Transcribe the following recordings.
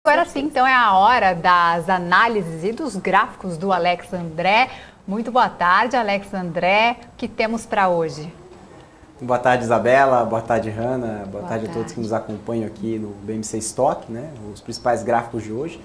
Agora sim, então é a hora das análises e dos gráficos do Alex André. Muito boa tarde, Alex André. O que temos para hoje? Boa tarde, Isabela. Boa tarde, Hanna. Boa tarde a todos que nos acompanham aqui no BMC Stock, né? Os principais gráficos de hoje.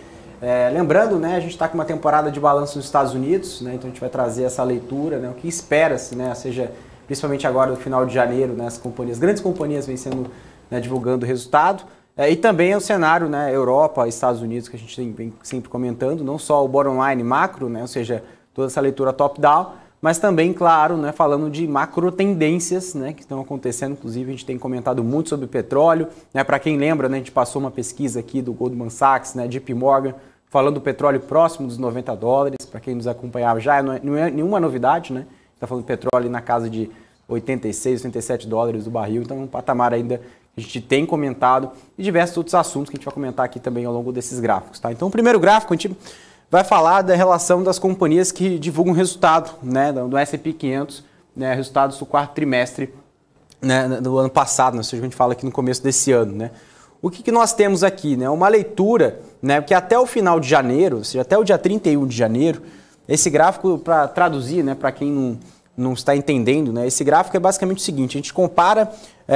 Lembrando, né, a gente está com uma temporada de balanço nos Estados Unidos, né? Então a gente vai trazer essa leitura, né? O que espera-se, né? Seja principalmente agora no final de janeiro, né? As grandes companhias vêm sendo, né, divulgando o resultado. E também é o cenário, né, Europa, Estados Unidos, que a gente vem sempre comentando, não só o bottom line macro, né, ou seja, toda essa leitura top-down, mas também, claro, né, falando de macro tendências, né, que estão acontecendo. Inclusive, a gente tem comentado muito sobre petróleo. Né, para quem lembra, né, a gente passou uma pesquisa aqui do Goldman Sachs, né, JP Morgan, falando do petróleo próximo dos $90. Para quem nos acompanhava já não é nenhuma novidade, né? Está falando de petróleo na casa de 86, 87 dólares do barril, então é um patamar ainda a gente tem comentado e diversos outros assuntos que a gente vai comentar aqui também ao longo desses gráficos. Tá? Então, o primeiro gráfico, a gente vai falar da relação das companhias que divulgam resultado, né, do S&P 500, né, resultados do quarto trimestre, né, do ano passado, né, ou seja, a gente fala aqui no começo desse ano. Né. O que nós temos aqui? Né, uma leitura, né, que até o final de janeiro, ou seja, até o dia 31 de janeiro, esse gráfico, para traduzir, né, para quem não está entendendo, né? Esse gráfico é basicamente o seguinte: a gente compara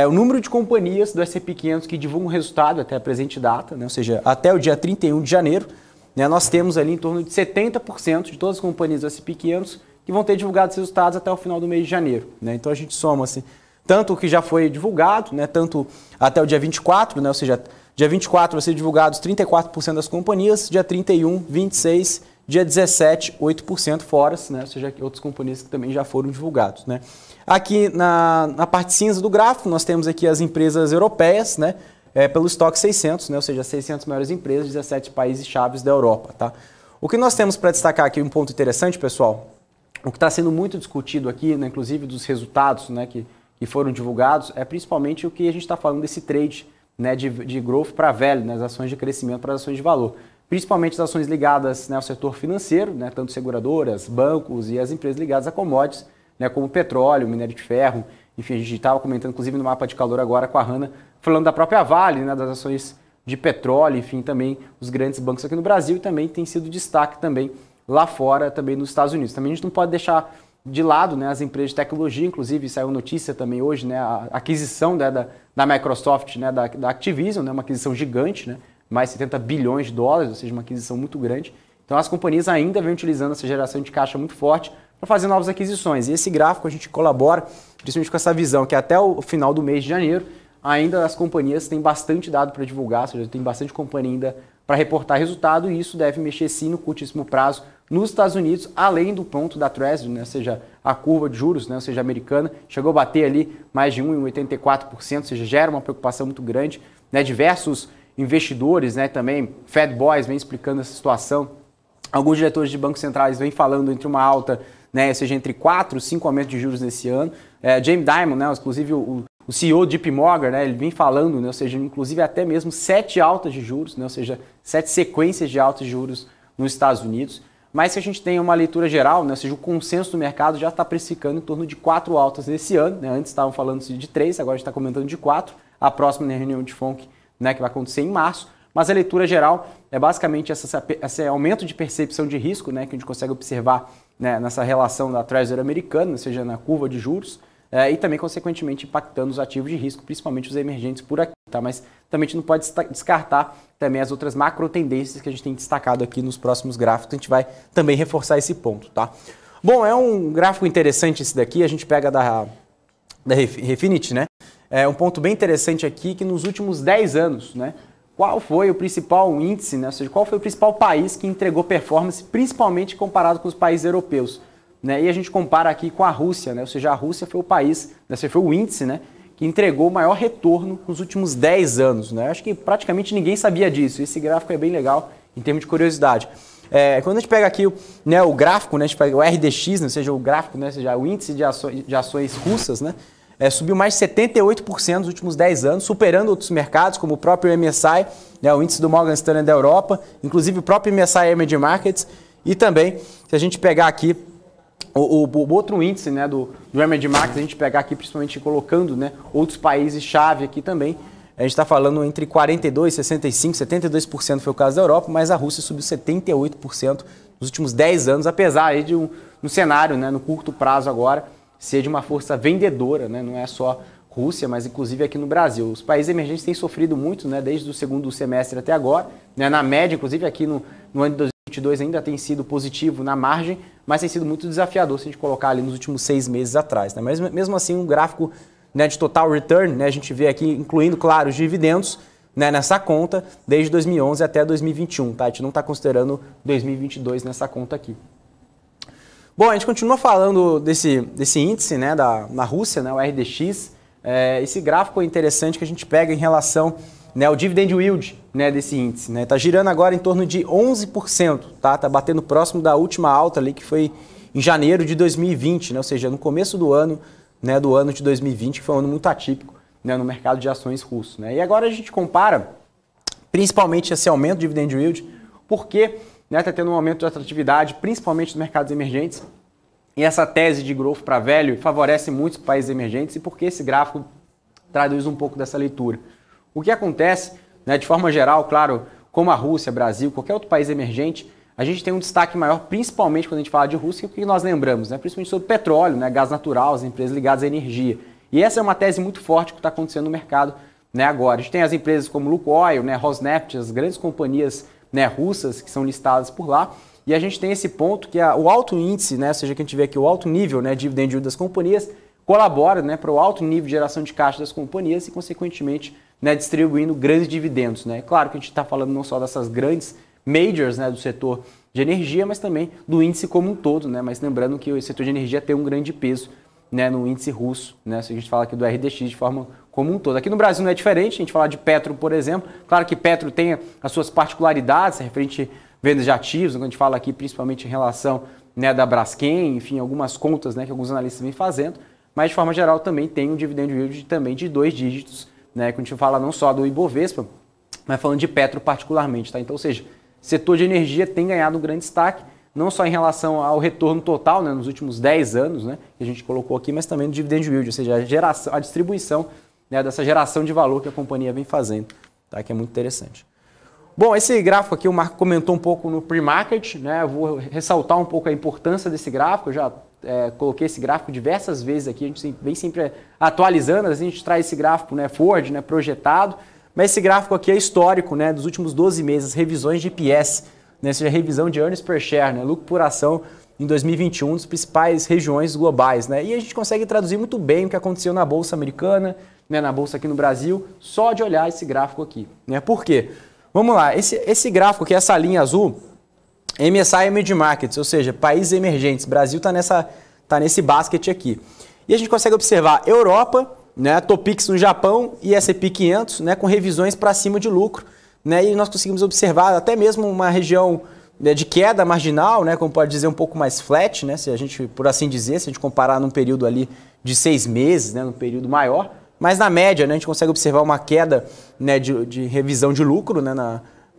o número de companhias do S&P 500 que divulgam resultado até a presente data, né? Ou seja, até o dia 31 de janeiro, né? Nós temos ali em torno de 70% de todas as companhias do S&P 500 que vão ter divulgado seus resultados até o final do mês de janeiro. Né? Então a gente soma assim, tanto o que já foi divulgado, né? Tanto até o dia 24, né? Ou seja, dia 24 vai ser divulgados 34% das companhias, dia 31, 26%, dia 17, 8% fora, né? Ou seja, outras companhias que também já foram divulgados. Né? Aqui na parte cinza do gráfico, nós temos aqui as empresas europeias, né? Pelo estoque 600, né? Ou seja, 600 maiores empresas, 17 países chaves da Europa. Tá? O que nós temos para destacar aqui, um ponto interessante, pessoal, o que está sendo muito discutido aqui, né, inclusive dos resultados, né, que foram divulgados, é principalmente o que a gente está falando desse trade, né, de growth para value, né, as ações de crescimento para as ações de valor. Principalmente as ações ligadas, né, ao setor financeiro, né, tanto seguradoras, bancos e as empresas ligadas a commodities, né, como petróleo, minério de ferro. Enfim, a gente estava comentando, inclusive, no mapa de calor agora com a Hanna, falando da própria Vale, né, das ações de petróleo, enfim, também os grandes bancos aqui no Brasil e também tem sido destaque também lá fora, também nos Estados Unidos. Também a gente não pode deixar de lado, né, as empresas de tecnologia, inclusive saiu notícia também hoje, né, a aquisição, né, da Microsoft, né, da Activision, né, uma aquisição gigante, né, mais 70 bilhões de dólares, ou seja, uma aquisição muito grande. Então as companhias ainda vêm utilizando essa geração de caixa muito forte para fazer novas aquisições. E esse gráfico a gente colabora, principalmente com essa visão, que até o final do mês de janeiro, ainda as companhias têm bastante dado para divulgar, ou seja, tem bastante companhia ainda para reportar resultado, e isso deve mexer sim no curtíssimo prazo nos Estados Unidos, além do ponto da Treasury, né, ou seja, a curva de juros, né, ou seja, americana, chegou a bater ali mais de 1,84%, ou seja, gera uma preocupação muito grande, né, diversos investidores, né, também, Fed Boys vem explicando essa situação. Alguns diretores de bancos centrais vêm falando entre uma alta, né, ou seja, entre 4 e 5 aumentos de juros nesse ano. Jamie Dimon, né, inclusive o CEO de JP Morgan, né, ele vem falando, né, ou seja, inclusive até mesmo 7 altas de juros, né, ou seja, 7 sequências de altas de juros nos Estados Unidos. Mas se a gente tem uma leitura geral, né, ou seja, o consenso do mercado já está precificando em torno de 4 altas nesse ano. Né, antes estavam falando de 3, agora a gente está comentando de 4. A próxima reunião de FONC, né, que vai acontecer em março, mas a leitura geral é basicamente esse aumento de percepção de risco, né, que a gente consegue observar, né, nessa relação da Treasury americana, ou seja, na curva de juros, e também, consequentemente, impactando os ativos de risco, principalmente os emergentes por aqui. Tá? Mas também a gente não pode descartar também as outras macro tendências que a gente tem destacado aqui nos próximos gráficos, a gente vai também reforçar esse ponto. Tá? Bom, é um gráfico interessante esse daqui, a gente pega da Refinitiv, né? É um ponto bem interessante aqui que nos últimos 10 anos, né, qual foi o principal índice, né, ou seja, qual foi o principal país que entregou performance, principalmente comparado com os países europeus. Né, e a gente compara aqui com a Rússia, né, ou seja, a Rússia foi o país, né, foi o índice, né, que entregou o maior retorno nos últimos 10 anos. Né? Acho que praticamente ninguém sabia disso. Esse gráfico é bem legal em termos de curiosidade. Quando a gente pega aqui, né, o gráfico, né, a gente pega o RDX, né, ou seja, o gráfico, né, ou seja, o índice de ações russas, né, subiu mais de 78% nos últimos 10 anos, superando outros mercados, como o próprio MSI, né, o índice do Morgan Stanley da Europa, inclusive o próprio MSI Emerging Markets, e também, se a gente pegar aqui o outro índice, né, do Emerging Markets, a gente pegar aqui principalmente colocando, né, outros países-chave aqui também, A gente está falando entre 42%, 65%, 72% foi o caso da Europa, mas a Rússia subiu 78% nos últimos 10 anos, apesar aí de um cenário, né, no curto prazo agora, ser de uma força vendedora, né, não é só Rússia, mas inclusive aqui no Brasil. Os países emergentes têm sofrido muito, né, desde o segundo semestre até agora, né, na média, inclusive aqui no ano de 2022 ainda tem sido positivo na margem, mas tem sido muito desafiador se a gente colocar ali nos últimos 6 meses atrás. Né? Mas mesmo assim, um gráfico, né, de total return, né, a gente vê aqui, incluindo, claro, os dividendos, né, nessa conta, desde 2011 até 2021. Tá? A gente não está considerando 2022 nessa conta aqui. Bom, a gente continua falando desse índice, né, na Rússia, né, o RDX. Esse gráfico é interessante que a gente pega em relação, né, ao dividend yield, né, desse índice. Né? Tá girando agora em torno de 11%, tá? Tá batendo próximo da última alta ali, que foi em janeiro de 2020, né? Ou seja, no começo do ano, né, do ano de 2020, que foi um ano muito atípico, né, no mercado de ações russo. Né? E agora a gente compara principalmente esse aumento do dividend yield, porque, né, tá tendo um aumento de atratividade, principalmente nos mercados emergentes, e essa tese de growth para velho favorece muitos países emergentes, e porque esse gráfico traduz um pouco dessa leitura. O que acontece, né, de forma geral, claro, como a Rússia, Brasil, qualquer outro país emergente, a gente tem um destaque maior, principalmente quando a gente fala de Rússia, o que nós lembramos, né, principalmente sobre petróleo, né, gás natural, as empresas ligadas à energia. E essa é uma tese muito forte que está acontecendo no mercado, né, agora. A gente tem as empresas como Lukoil, né, Rosneft, as grandes companhias, né, russas que são listadas por lá. E a gente tem esse ponto que o alto índice, né, ou seja, que a gente vê aqui o alto nível, né, de dividend yield das companhias, colabora, né, para o alto nível de geração de caixa das companhias e, consequentemente, né, distribuindo grandes dividendos. Né? Claro que a gente está falando não só dessas grandes majors, né, do setor de energia, mas também do índice como um todo. Né? Mas lembrando que o setor de energia tem um grande peso, né, no índice russo, né? Se a gente fala aqui do RDX de forma como um todo. Aqui no Brasil não é diferente, a gente fala de Petro, por exemplo. Claro que Petro tem as suas particularidades, referente a vendas de ativos, quando a gente fala aqui principalmente em relação, né, da Braskem, enfim, algumas contas, né, que alguns analistas vêm fazendo, mas de forma geral também tem um dividend yield também de 2 dígitos, né, quando a gente fala não só do Ibovespa, mas falando de Petro particularmente. Tá? Então, ou seja, setor de energia tem ganhado um grande destaque, não só em relação ao retorno total, né, nos últimos 10 anos, né, que a gente colocou aqui, mas também no dividend yield, ou seja, a distribuição, né, dessa geração de valor que a companhia vem fazendo, tá, que é muito interessante. Bom, esse gráfico aqui o Marco comentou um pouco no pre-market, né, eu vou ressaltar um pouco a importância desse gráfico, eu já coloquei esse gráfico diversas vezes aqui, a gente vem sempre atualizando, às vezes a gente traz esse gráfico, né, forward, né, projetado, mas esse gráfico aqui é histórico, né, dos últimos 12 meses, revisões de EPS, né, ou seja, revisão de earnings per share, né, lucro por ação em 2021, das principais regiões globais. Né, e a gente consegue traduzir muito bem o que aconteceu na Bolsa Americana, né, na Bolsa aqui no Brasil, só de olhar esse gráfico aqui. Né, por quê? Vamos lá, esse gráfico aqui, essa linha azul, MSCI Emerging Markets, ou seja, países emergentes. Brasil tá nesse basket aqui. E a gente consegue observar Europa, né, Topix no Japão e S&P 500, né, com revisões para cima de lucro. Né, e nós conseguimos observar até mesmo uma região, né, de queda marginal, né, como pode dizer um pouco mais flat, né, se a gente, por assim dizer, se a gente comparar num período ali de 6 meses, né, num período maior. Mas na média, né, a gente consegue observar uma queda, né, de revisão de lucro, né,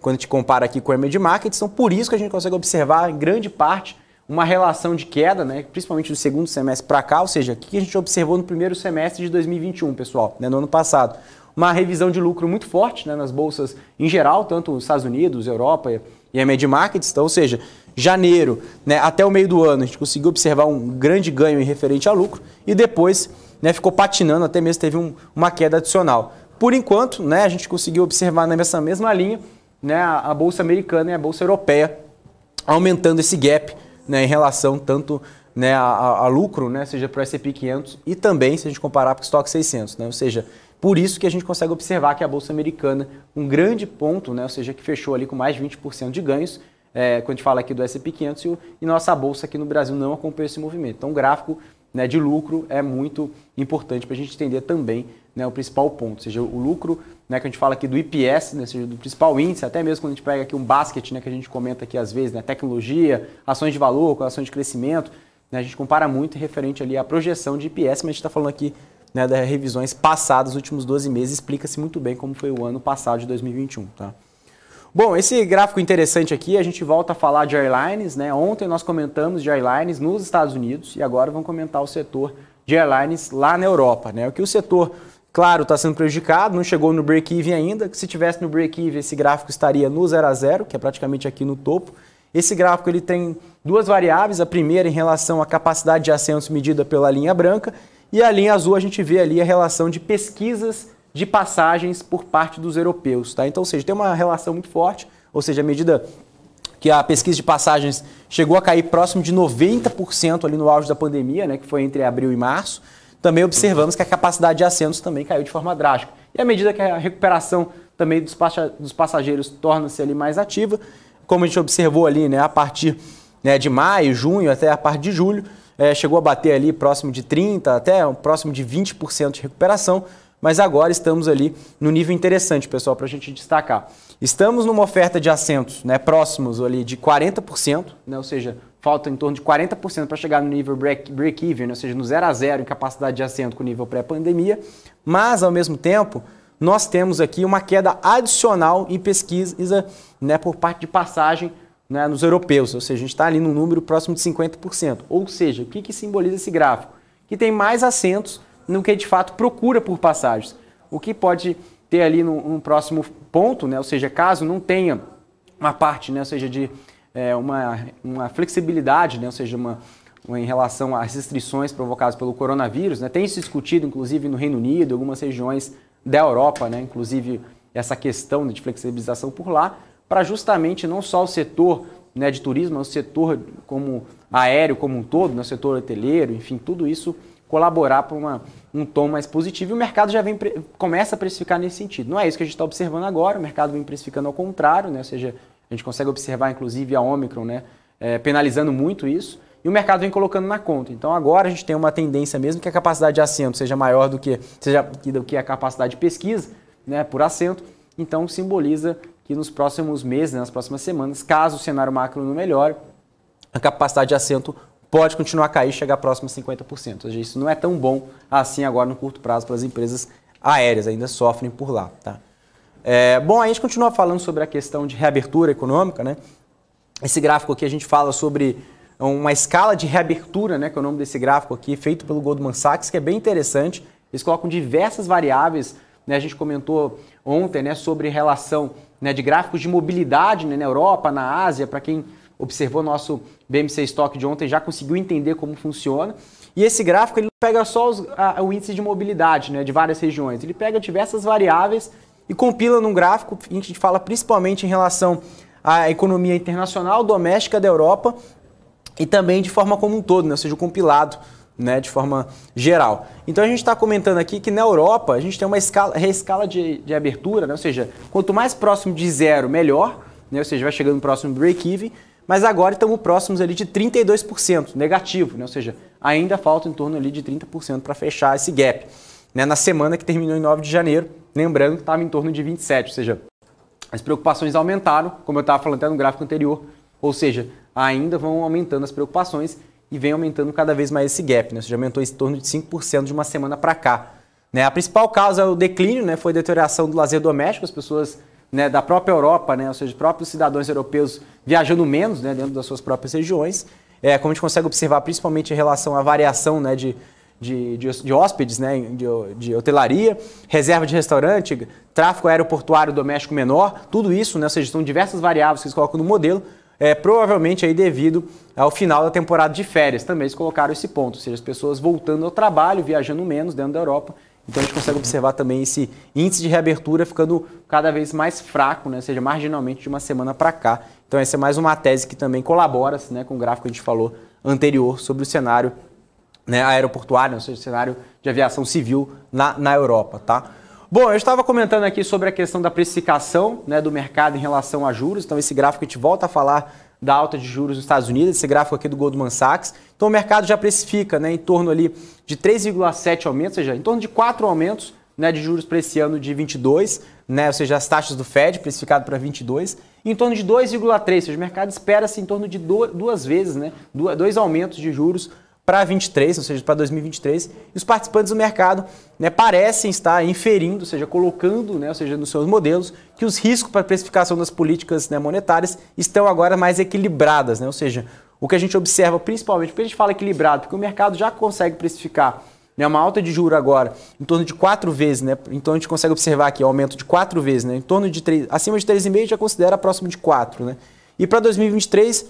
quando a gente compara aqui com o Emerging Markets. Então, por isso que a gente consegue observar, em grande parte, uma relação de queda, né, principalmente do segundo semestre para cá, ou seja, o que a gente observou no primeiro semestre de 2021, pessoal, né, no ano passado. Uma revisão de lucro muito forte, né, nas bolsas em geral, tanto nos Estados Unidos, Europa e Emerging Markets. Então, ou seja, janeiro, né, até o meio do ano, a gente conseguiu observar um grande ganho em referente a lucro e depois, né, ficou patinando, até mesmo teve uma queda adicional. Por enquanto, né, a gente conseguiu observar nessa mesma linha, né, a Bolsa Americana e a Bolsa Europeia aumentando esse gap, né, em relação tanto, né, a lucro, né, seja para o S&P 500 e também se a gente comparar para o Stock 600. Né, ou seja, por isso que a gente consegue observar que a Bolsa Americana, um grande ponto, né, ou seja, que fechou ali com mais de 20% de ganhos, quando a gente fala aqui do S&P 500 e nossa Bolsa aqui no Brasil não acompanha esse movimento. Então o gráfico, né, de lucro é muito importante para a gente entender também, né, o principal ponto, ou seja, o lucro, né, que a gente fala aqui do IPS, né, ou seja, do principal índice, até mesmo quando a gente pega aqui um basket, né, que a gente comenta aqui às vezes, né, tecnologia, ações de valor, ações de crescimento, né, a gente compara muito referente ali à projeção de IPS, mas a gente está falando aqui, né, das revisões passadas, nos últimos 12 meses, explica-se muito bem como foi o ano passado de 2021. Tá? Bom, esse gráfico interessante aqui, a gente volta a falar de airlines, né? Ontem nós comentamos de airlines nos Estados Unidos e agora vamos comentar o setor de airlines lá na Europa, né? O que o setor claro, está sendo prejudicado, não chegou no break-even ainda. Se tivesse no break-even, esse gráfico estaria no 0 a 0, que é praticamente aqui no topo. Esse gráfico ele tem duas variáveis, a primeira em relação à capacidade de assentos medida pela linha branca, e a linha azul a gente vê ali a relação de pesquisas de passagens por parte dos europeus. Tá? Então, ou seja, tem uma relação muito forte, ou seja, à medida que a pesquisa de passagens chegou a cair próximo de 90% ali no auge da pandemia, né, que foi entre abril e março, também observamos que a capacidade de assentos também caiu de forma drástica. E à medida que a recuperação também dos passageiros torna-se ali mais ativa, como a gente observou ali, né, a partir de maio, junho, até a parte de julho, chegou a bater ali próximo de 30%, até próximo de 20% de recuperação, mas agora estamos ali no nível interessante, pessoal, para a gente destacar. Estamos numa oferta de assentos, né, próximos ali de 40%, né, ou seja, falta em torno de 40% para chegar no nível break-even, né, ou seja, no 0 a 0 em capacidade de assento com o nível pré-pandemia, mas ao mesmo tempo nós temos aqui uma queda adicional em pesquisa, né, por parte de passagem, né, nos europeus, ou seja, a gente está ali no número próximo de 50%. Ou seja, o que simboliza esse gráfico? Que tem mais assentos no que de fato procura por passagens. O que pode ter ali num próximo ponto, né, ou seja, caso não tenha uma parte, né, ou seja, de uma flexibilidade, né, ou seja, em relação às restrições provocadas pelo coronavírus, né, tem se discutido inclusive no Reino Unido, algumas regiões da Europa, né, inclusive essa questão de flexibilização por lá, para justamente não só o setor, né, de turismo, mas o setor como aéreo como um todo, né, o setor hoteleiro, enfim, tudo isso colaborar para um tom mais positivo, e o mercado já começa a precificar nesse sentido. Não é isso que a gente está observando agora, o mercado vem precificando ao contrário, né, ou seja, a gente consegue observar inclusive a Omicron, né, penalizando muito isso, e o mercado vem colocando na conta. Então agora a gente tem uma tendência mesmo que a capacidade de assento seja maior do que a capacidade de pesquisa, né, por assento. Então simboliza que nos próximos meses, né, nas próximas semanas, caso o cenário macro não melhore, a capacidade de assento pode continuar a cair e chegar próximo a 50%. Ou seja, isso não é tão bom assim agora no curto prazo para as empresas aéreas, ainda sofrem por lá. Tá? Bom, a gente continua falando sobre a questão de reabertura econômica, né? Esse gráfico aqui a gente fala sobre uma escala de reabertura, né, que é o nome desse gráfico aqui, feito pelo Goldman Sachs, que é bem interessante. Eles colocam diversas variáveis, né, a gente comentou ontem, né, sobre relação, né, de gráficos de mobilidade, né, na Europa, na Ásia, para quem observou nosso BMC Stock de ontem já conseguiu entender como funciona. E esse gráfico ele não pega só o índice de mobilidade, né, de várias regiões, ele pega diversas variáveis e compila num gráfico, a gente fala principalmente em relação à economia internacional, doméstica da Europa, e também de forma como um todo, né? Ou seja, o compilado, né, de forma geral. Então a gente está comentando aqui que na Europa a gente tem uma escala de abertura, né? Ou seja, quanto mais próximo de zero, melhor, né? Ou seja, vai chegando próximo do break-even, mas agora estamos próximos ali de 32% negativo, né? Ou seja, ainda falta em torno ali de 30% para fechar esse gap, né? Na semana que terminou em 9 de janeiro, lembrando que estava em torno de 27%, ou seja, as preocupações aumentaram, como eu estava falando até no gráfico anterior, ou seja, ainda vão aumentando as preocupações e vem aumentando cada vez mais esse gap, né? Ou seja, aumentou em torno de 5% de uma semana para cá. Né? A principal causa é o declínio, né? Foi a deterioração do lazer doméstico, as pessoas, né, da própria Europa, né? Ou seja, os próprios cidadãos europeus viajando menos, né, dentro das suas próprias regiões. Como a gente consegue observar principalmente em relação à variação, né, de hóspedes, né, de hotelaria, reserva de restaurante, tráfego aeroportuário doméstico menor, tudo isso, né? Ou seja, são diversas variáveis que eles colocam no modelo, provavelmente aí devido ao final da temporada de férias. Também eles colocaram esse ponto, ou seja, as pessoas voltando ao trabalho, viajando menos dentro da Europa. Então a gente consegue observar também esse índice de reabertura ficando cada vez mais fraco, né? Ou seja, marginalmente de uma semana para cá. Então essa é mais uma tese que também colabora, né, com o gráfico que a gente falou anterior sobre o cenário, né, aeroportuário, ou seja, o cenário de aviação civil na Europa. Tá? Bom, eu estava comentando aqui sobre a questão da precificação, né, do mercado em relação a juros. Então esse gráfico a gente volta a falar da alta de juros nos Estados Unidos, esse gráfico aqui do Goldman Sachs. Então o mercado já precifica, né, em torno ali de 3,7 aumentos, ou seja, em torno de 4 aumentos, né, de juros para esse ano de 22, né, ou seja, as taxas do Fed precificado para 22, e em torno de 2,3, ou seja, o mercado espera-se em torno de duas vezes, né, dois aumentos de juros para 23, ou seja, para 2023, e os participantes do mercado, né, parecem estar inferindo, ou seja, colocando, né, ou seja, nos seus modelos, que os riscos para a precificação das políticas, né, monetárias estão agora mais equilibradas, né, ou seja, o que a gente observa principalmente, porque a gente fala equilibrado, porque o mercado já consegue precificar, né, uma alta de juro agora em torno de 4 vezes, né, então a gente consegue observar aqui aumento de 4 vezes, né, em torno de 3, acima de 3,5 já considera próximo de 4, né. E para 2023,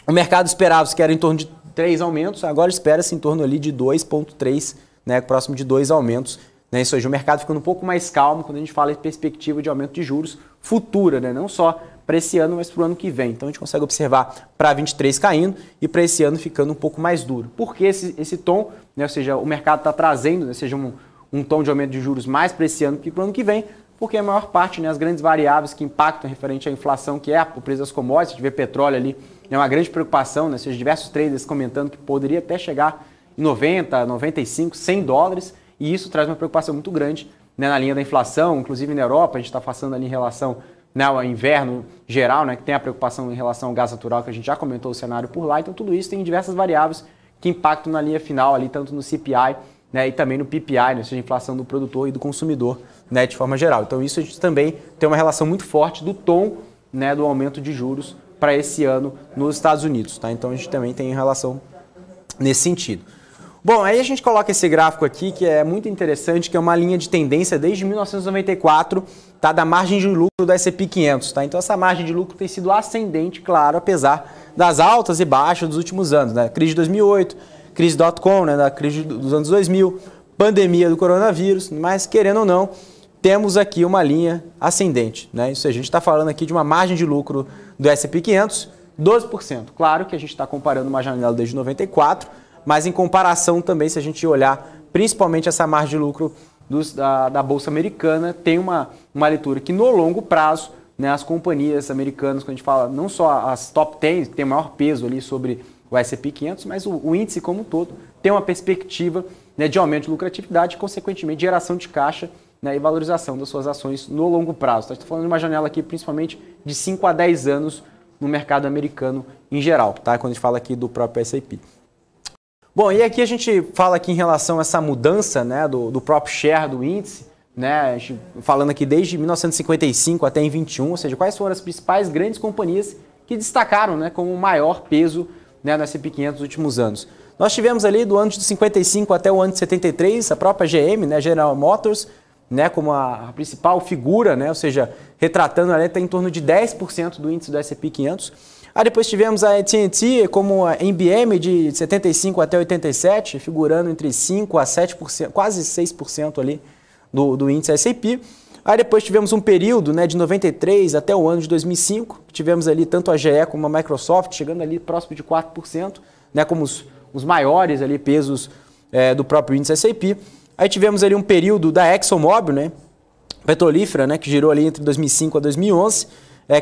o mercado esperava que era em torno de 3 aumentos, agora espera-se em torno ali de 2,3, né, próximo de 2 aumentos, né, isso hoje o mercado ficando um pouco mais calmo quando a gente fala em perspectiva de aumento de juros futura, né, não só para esse ano, mas para o ano que vem. Então a gente consegue observar para 23 caindo e para esse ano ficando um pouco mais duro. Por que esse tom, né, ou seja, o mercado está trazendo, né, seja um tom de aumento de juros mais para esse ano que para o ano que vem, porque a maior parte, né, as grandes variáveis que impactam referente à inflação, que é o preço das commodities, a gente vê petróleo ali, é uma grande preocupação, né, ou seja, diversos traders comentando que poderia até chegar em 90, 95, 100 dólares, e isso traz uma preocupação muito grande, né, na linha da inflação, inclusive na Europa, a gente está passando ali em relação, né, ao inverno geral, né, que tem a preocupação em relação ao gás natural, que a gente já comentou o cenário por lá, então tudo isso tem diversas variáveis que impactam na linha final ali, tanto no CPI, né, e também no PPI, né, ou seja, a inflação do produtor e do consumidor, né, de forma geral. Então isso a gente também tem uma relação muito forte do tom, né, do aumento de juros para esse ano nos Estados Unidos, tá? Então a gente também tem relação nesse sentido. Bom, aí a gente coloca esse gráfico aqui, que é muito interessante, que é uma linha de tendência desde 1994, tá, da margem de lucro do S&P 500. Tá? Então essa margem de lucro tem sido ascendente, claro, apesar das altas e baixas dos últimos anos. Né? Crise de 2008, crise .com, né, da crise dos anos 2000, pandemia do coronavírus, mas querendo ou não, temos aqui uma linha ascendente. Né? Isso a gente está falando aqui de uma margem de lucro do S&P 500, 12%. Claro que a gente está comparando uma janela desde 94, mas em comparação também, se a gente olhar principalmente essa margem de lucro da Bolsa Americana, tem uma leitura que no longo prazo, né, as companhias americanas, quando a gente fala não só as top 10, que tem maior peso ali sobre o S&P 500, mas o índice como um todo tem uma perspectiva, né, de aumento de lucratividade e, consequentemente, geração de caixa, né, e valorização das suas ações no longo prazo. Então, a gente está falando de uma janela aqui principalmente de 5 a 10 anos no mercado americano em geral, tá? Quando a gente fala aqui do próprio S&P. Bom, e aqui a gente fala aqui em relação a essa mudança, né, do próprio share do índice, né, a gente falando aqui desde 1955 até em 21, ou seja, quais foram as principais grandes companhias que destacaram, né, como o maior peso, né, no S&P 500 nos últimos anos. Nós tivemos ali do ano de 55 até o ano de 73 a própria GM, né, General Motors, né, como a principal figura, né, ou seja, retratando ali está em torno de 10% do índice do S&P 500. Aí depois tivemos a AT&T como a MBM de 75 até 87, figurando entre 5% a 7%, quase 6% ali do índice S&P. Aí depois tivemos um período, né, de 93 até o ano de 2005, que tivemos ali tanto a GE como a Microsoft, chegando ali próximo de 4%, né, como os maiores ali pesos do próprio índice S&P. Aí tivemos ali um período da ExxonMobil, né, petrolífera, né, que girou ali entre 2005 a 2011,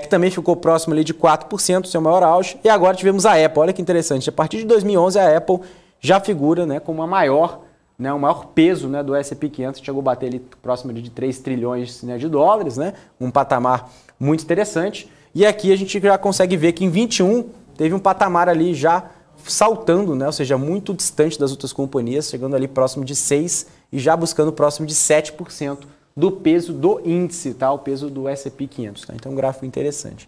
que também ficou próximo ali de 4%, seu maior auge. E agora tivemos a Apple, olha que interessante, a partir de 2011 a Apple já figura, né, como a maior, né, o maior peso, né, do S&P 500, chegou a bater ali próximo de 3 trilhões, né, de dólares, né, um patamar muito interessante. E aqui a gente já consegue ver que em 21 teve um patamar ali já saltando, né, ou seja, muito distante das outras companhias, chegando ali próximo de 6% e já buscando próximo de 7% do peso do índice, tá? O peso do S&P 500. Tá? Então, um gráfico interessante.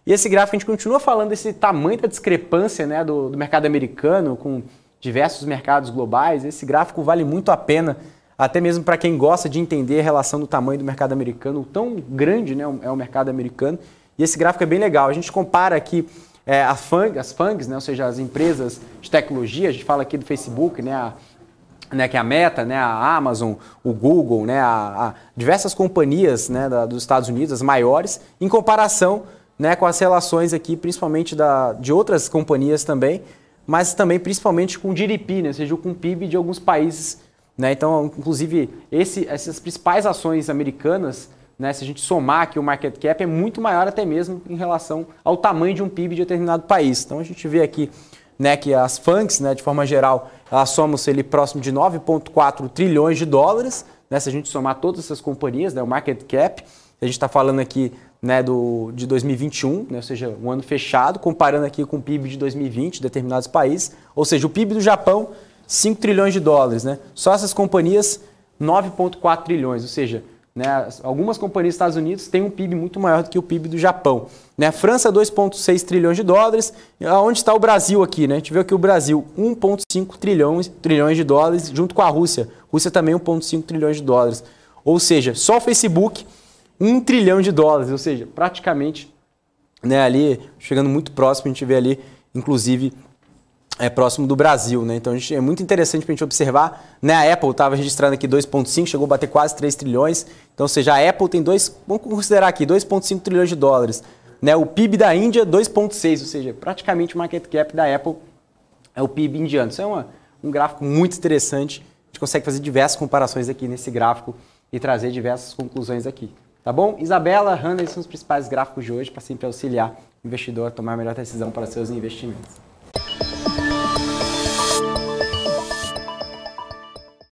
E esse gráfico, a gente continua falando desse tamanho da discrepância, né, do mercado americano com diversos mercados globais. Esse gráfico vale muito a pena, até mesmo para quem gosta de entender a relação do tamanho do mercado americano, o tão grande, né, é o mercado americano. E esse gráfico é bem legal. A gente compara aqui as FANGs, né, ou seja, as empresas de tecnologia. A gente fala aqui do Facebook, né, que é a Meta, né, a Amazon, o Google, né, a diversas companhias, né, dos Estados Unidos, as maiores, em comparação, né, com as relações aqui, principalmente de outras companhias também, mas também principalmente com o GDP, né, ou seja, com o PIB de alguns países. Né, então, inclusive, essas principais ações americanas, né, se a gente somar aqui o market cap, é muito maior até mesmo em relação ao tamanho de um PIB de determinado país. Então, a gente vê aqui, né, que as FANGs, né, de forma geral, elas somam-se ali próximo de 9,4 trilhões de dólares, né, se a gente somar todas essas companhias, né, o market cap, a gente está falando aqui, né, de 2021, né, ou seja, um ano fechado, comparando aqui com o PIB de 2020 de determinados países, ou seja, o PIB do Japão, 5 trilhões de dólares, né, só essas companhias, 9,4 trilhões, ou seja, né? Algumas companhias dos Estados Unidos têm um PIB muito maior do que o PIB do Japão. Né? França, 2,6 trilhões de dólares. Onde está o Brasil aqui? Né? A gente vê que o Brasil, 1,5 trilhões de dólares, junto com a Rússia. Rússia também 1,5 trilhões de dólares. Ou seja, só o Facebook, 1 trilhão de dólares. Ou seja, praticamente, né, ali, chegando muito próximo, a gente vê ali, inclusive, próximo do Brasil, né? Então é muito interessante para a gente observar, né? A Apple estava registrando aqui 2,5, chegou a bater quase 3 trilhões. Então, ou seja, a Apple tem vamos considerar aqui, 2,5 trilhões de dólares. Né? O PIB da Índia, 2,6, ou seja, praticamente o market cap da Apple é o PIB indiano. Isso é um gráfico muito interessante. A gente consegue fazer diversas comparações aqui nesse gráfico e trazer diversas conclusões aqui. Tá bom? Isabela, Hannah, esses são os principais gráficos de hoje para sempre auxiliar o investidor a tomar a melhor decisão para seus investimentos.